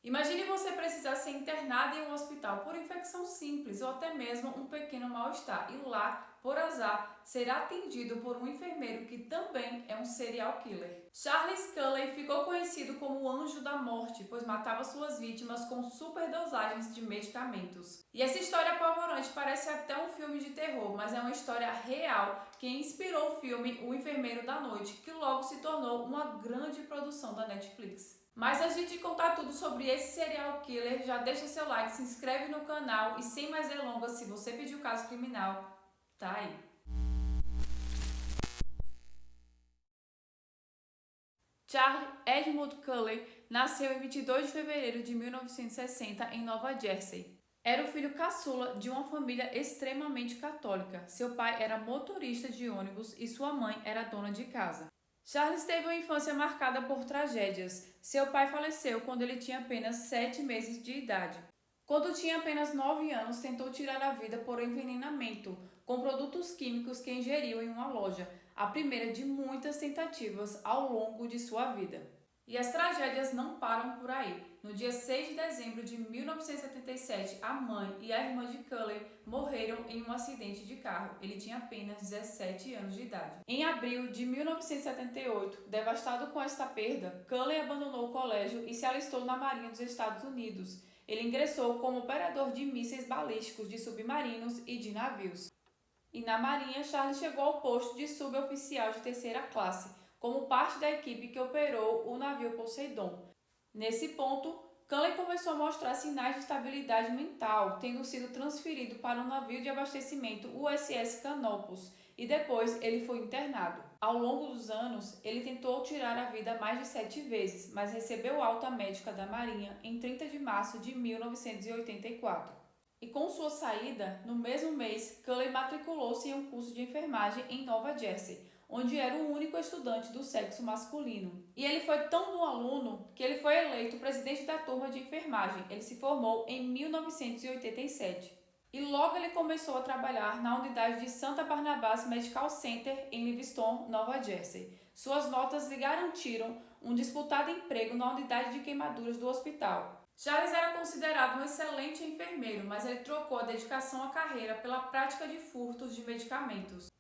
Imagine você precisar ser internado em um hospital por infecção simples ou até mesmo um pequeno mal-estar e lá, por azar, será atendido por um enfermeiro que também é um serial killer. Charles Cullen ficou conhecido como o Anjo da Morte, pois matava suas vítimas com superdosagens de medicamentos. E essa história apavorante parece até um filme de terror, mas é uma história real que inspirou o filme O Enfermeiro da Noite, que logo se tornou uma grande produção da Netflix. Mas antes de contar tudo sobre esse serial killer, já deixa seu like, se inscreve no canal e sem mais delongas, se você pediu caso criminal, tá aí. Charles Edmund Cullen nasceu em 22 de fevereiro de 1960 em Nova Jersey. Era o filho caçula de uma família extremamente católica. Seu pai era motorista de ônibus e sua mãe era dona de casa. Charles teve uma infância marcada por tragédias. Seu pai faleceu quando ele tinha apenas 7 meses de idade. Quando tinha apenas 9 anos, tentou tirar a vida por envenenamento com produtos químicos que ingeriu em uma loja, a primeira de muitas tentativas ao longo de sua vida. E as tragédias não param por aí. No dia 6 de dezembro de 1977, a mãe e a irmã de Cullen morreram em um acidente de carro. Ele tinha apenas 17 anos de idade. Em abril de 1978, devastado com esta perda, Cullen abandonou o colégio e se alistou na Marinha dos Estados Unidos. Ele ingressou como operador de mísseis balísticos de submarinos e de navios. E na Marinha, Charles chegou ao posto de suboficial de terceira classe, como parte da equipe que operou o navio Poseidon. Nesse ponto, Cullen começou a mostrar sinais de estabilidade mental, tendo sido transferido para um navio de abastecimento USS Canopus, e depois ele foi internado. Ao longo dos anos, ele tentou tirar a vida mais de 7 vezes, mas recebeu alta médica da Marinha em 30 de março de 1984. E com sua saída, no mesmo mês, Cullen matriculou-se em um curso de enfermagem em Nova Jersey, onde era o único estudante do sexo masculino. E ele foi tão bom aluno que ele foi eleito presidente da turma de enfermagem. Ele se formou em 1987. E logo ele começou a trabalhar na unidade de Santa Barnabas Medical Center em Livingston, Nova Jersey. Suas notas lhe garantiram um disputado emprego na unidade de queimaduras do hospital. Charles era considerado um excelente enfermeiro, mas ele trocou a dedicação à carreira pela prática de furtos de medicamentos.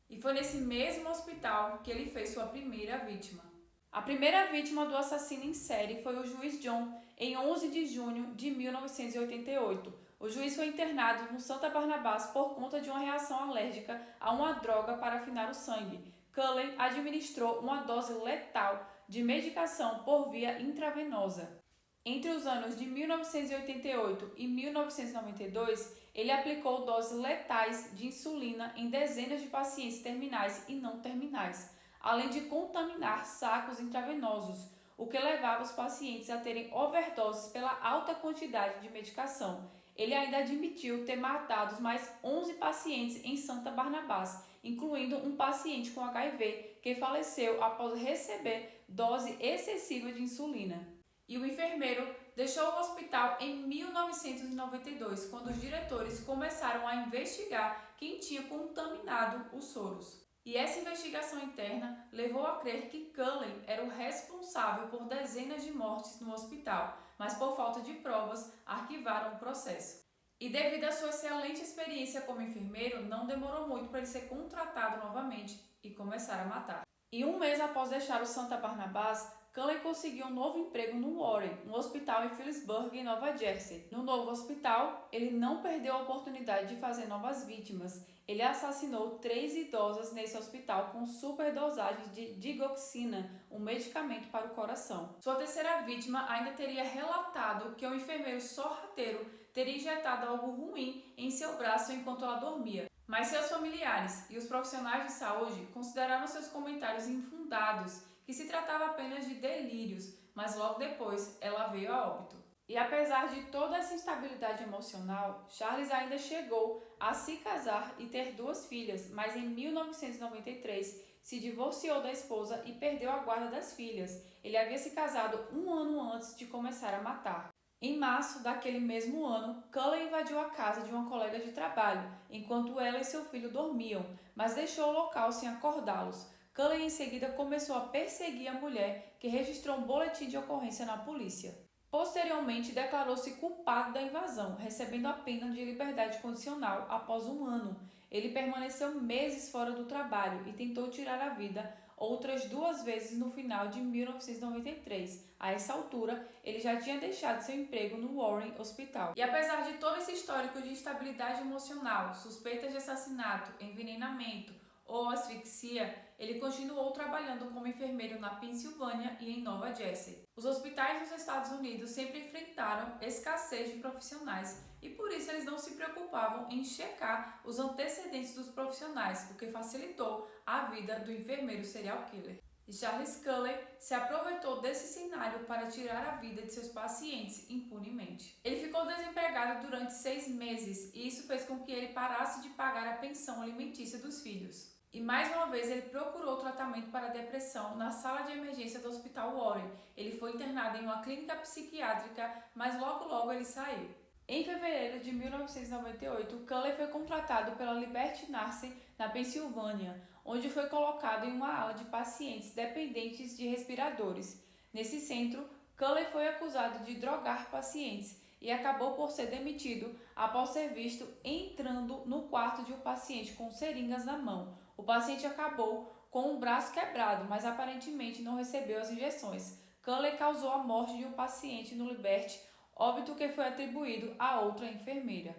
E foi nesse mesmo hospital que ele fez sua primeira vítima. A primeira vítima do assassino em série foi o juiz John, em 11 de junho de 1988. O juiz foi internado no Santa Barnabas por conta de uma reação alérgica a uma droga para afinar o sangue. Cullen administrou uma dose letal de medicação por via intravenosa. Entre os anos de 1988 e 1992, ele aplicou doses letais de insulina em dezenas de pacientes terminais e não terminais, além de contaminar sacos intravenosos, o que levava os pacientes a terem overdoses pela alta quantidade de medicação. Ele ainda admitiu ter matado mais 11 pacientes em Santa Barnabas, incluindo um paciente com HIV que faleceu após receber dose excessiva de insulina. E o enfermeiro deixou o hospital em 1992, quando os diretores começaram a investigar quem tinha contaminado os soros. E essa investigação interna levou a crer que Cullen era o responsável por dezenas de mortes no hospital, mas por falta de provas arquivaram o processo. E devido à sua excelente experiência como enfermeiro, não demorou muito para ele ser contratado novamente e começar a matar. E um mês após deixar o Santa Barnabas, Cullen conseguiu um novo emprego no Warren, um hospital em Phillipsburg, em Nova Jersey. No novo hospital, ele não perdeu a oportunidade de fazer novas vítimas. Ele assassinou 3 idosas nesse hospital com superdosagens de digoxina, um medicamento para o coração. Sua terceira vítima ainda teria relatado que um enfermeiro sorrateiro teria injetado algo ruim em seu braço enquanto ela dormia. Mas seus familiares e os profissionais de saúde consideraram seus comentários infundados, que se tratava apenas de delírios, mas logo depois ela veio a óbito. E apesar de toda essa instabilidade emocional, Charles ainda chegou a se casar e ter 2 filhas, mas em 1993 se divorciou da esposa e perdeu a guarda das filhas. Ele havia se casado um ano antes de começar a matar. Em março daquele mesmo ano, Cullen invadiu a casa de uma colega de trabalho, enquanto ela e seu filho dormiam, mas deixou o local sem acordá-los. Cullen em seguida começou a perseguir a mulher, que registrou um boletim de ocorrência na polícia. Posteriormente, declarou-se culpado da invasão, recebendo a pena de liberdade condicional após um ano. Ele permaneceu meses fora do trabalho e tentou tirar a vida outras 2 vezes no final de 1993. A essa altura, ele já tinha deixado seu emprego no Warren Hospital. E apesar de todo esse histórico de instabilidade emocional, suspeitas de assassinato, envenenamento ou asfixia, ele continuou trabalhando como enfermeiro na Pensilvânia e em Nova Jersey. Os hospitais nos Estados Unidos sempre enfrentaram escassez de profissionais e por isso eles não se preocupavam em checar os antecedentes dos profissionais, o que facilitou a vida do enfermeiro serial killer. E Charles Cullen se aproveitou desse cenário para tirar a vida de seus pacientes impunemente. Ele ficou desempregado durante 6 meses e isso fez com que ele parasse de pagar a pensão alimentícia dos filhos. E mais uma vez ele procurou tratamento para depressão na sala de emergência do Hospital Warren. Ele foi internado em uma clínica psiquiátrica, mas logo ele saiu. Em fevereiro de 1998, Cullen foi contratado pela Liberty Nursing na Pensilvânia, onde foi colocado em uma ala de pacientes dependentes de respiradores. Nesse centro, Cullen foi acusado de drogar pacientes e acabou por ser demitido após ser visto entrando no quarto de um paciente com seringas na mão. O paciente acabou com o braço quebrado, mas aparentemente não recebeu as injeções. Cullen causou a morte de um paciente no Liberty, óbito que foi atribuído a outra enfermeira.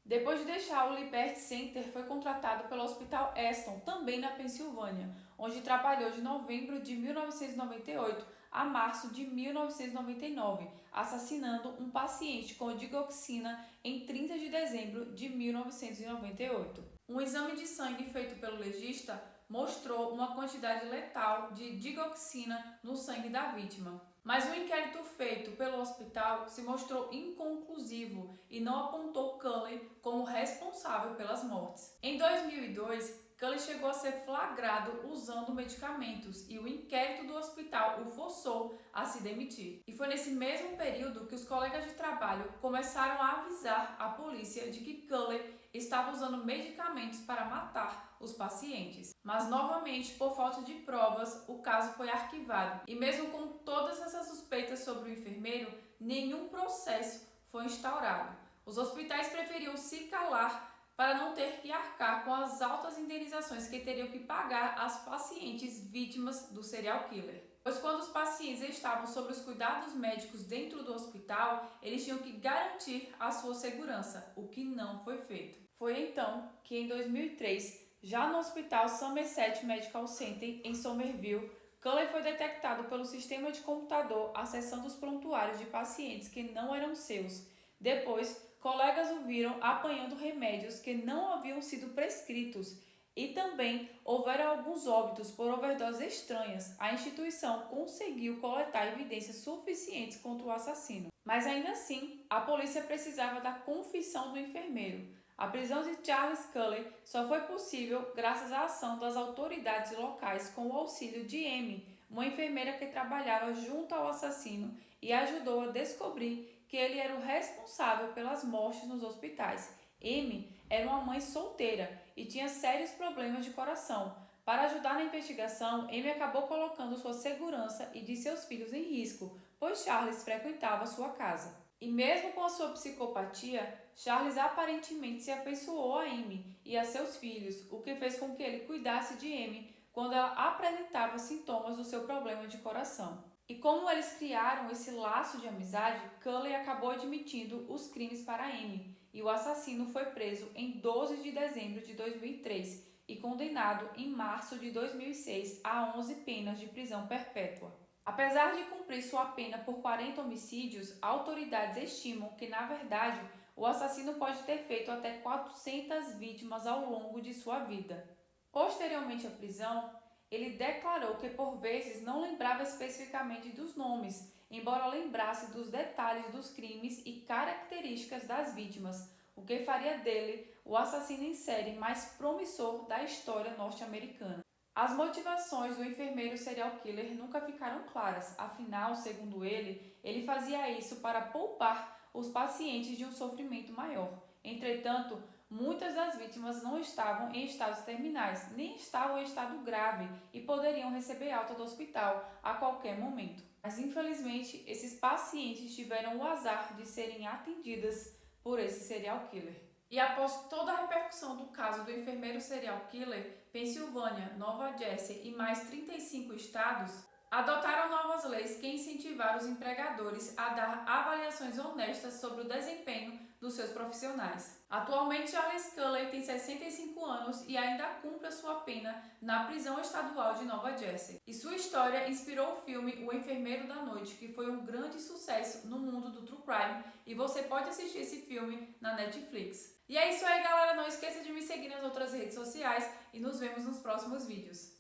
Depois de deixar o Liberty Center, foi contratado pelo Hospital Aston, também na Pensilvânia, onde trabalhou de novembro de 1998 a março de 1999, assassinando um paciente com digoxina em 30 de dezembro de 1998. Um exame de sangue feito pelo legista mostrou uma quantidade letal de digoxina no sangue da vítima. Mas o inquérito feito pelo hospital se mostrou inconclusivo e não apontou Cullen como responsável pelas mortes. Em 2002, Cullen chegou a ser flagrado usando medicamentos e o inquérito do hospital o forçou a se demitir. E foi nesse mesmo período que os colegas de trabalho começaram a avisar a polícia de que Cullen estava usando medicamentos para matar os pacientes. Mas novamente, por falta de provas, o caso foi arquivado. E mesmo com todas essas suspeitas sobre o enfermeiro, nenhum processo foi instaurado. Os hospitais preferiam se calar para não ter que arcar com as altas indenizações que teriam que pagar às pacientes vítimas do serial killer. Pois quando os pacientes estavam sob os cuidados médicos dentro do hospital, eles tinham que garantir a sua segurança, o que não foi feito. Foi então que em 2003, já no Hospital Somerset Medical Center em Somerville, Cullen foi detectado pelo sistema de computador acessando os prontuários de pacientes que não eram seus. Depois, colegas o viram apanhando remédios que não haviam sido prescritos e também houveram alguns óbitos por overdoses estranhas. A instituição conseguiu coletar evidências suficientes contra o assassino. Mas ainda assim, a polícia precisava da confissão do enfermeiro. A prisão de Charles Cullen só foi possível graças à ação das autoridades locais com o auxílio de Amy, uma enfermeira que trabalhava junto ao assassino e ajudou a descobrir que ele era o responsável pelas mortes nos hospitais. Amy era uma mãe solteira e tinha sérios problemas de coração. Para ajudar na investigação, Amy acabou colocando sua segurança e de seus filhos em risco, pois Charles frequentava sua casa. E mesmo com a sua psicopatia, Charles aparentemente se afeiçoou a Amy e a seus filhos, o que fez com que ele cuidasse de Amy quando ela apresentava sintomas do seu problema de coração. E como eles criaram esse laço de amizade, Cullen acabou admitindo os crimes para Amy, e o assassino foi preso em 12 de dezembro de 2003 e condenado em março de 2006 a 11 penas de prisão perpétua. Apesar de cumprir sua pena por 40 homicídios, autoridades estimam que, na verdade, o assassino pode ter feito até 400 vítimas ao longo de sua vida. Posteriormente à prisão, ele declarou que por vezes não lembrava especificamente dos nomes, embora lembrasse dos detalhes dos crimes e características das vítimas, o que faria dele o assassino em série mais promissor da história norte-americana. As motivações do enfermeiro serial killer nunca ficaram claras, afinal, segundo ele fazia isso para poupar os pacientes de um sofrimento maior. Entretanto, muitas das vítimas não estavam em estados terminais, nem estavam em estado grave e poderiam receber alta do hospital a qualquer momento. Mas infelizmente, esses pacientes tiveram o azar de serem atendidas por esse serial killer. E após toda a repercussão do caso do enfermeiro serial killer, Pensilvânia, Nova Jersey e mais 35 estados adotaram novas leis que incentivaram os empregadores a dar avaliações honestas sobre o desempenho dos seus profissionais. Atualmente, Charles Cullen tem 65 anos e ainda cumpre a sua pena na prisão estadual de Nova Jersey. E sua história inspirou o filme O Enfermeiro da Noite, que foi um grande sucesso no mundo do True Crime, e você pode assistir esse filme na Netflix. E é isso aí, galera. Não esqueça de me seguir nas outras redes sociais e nos vemos nos próximos vídeos.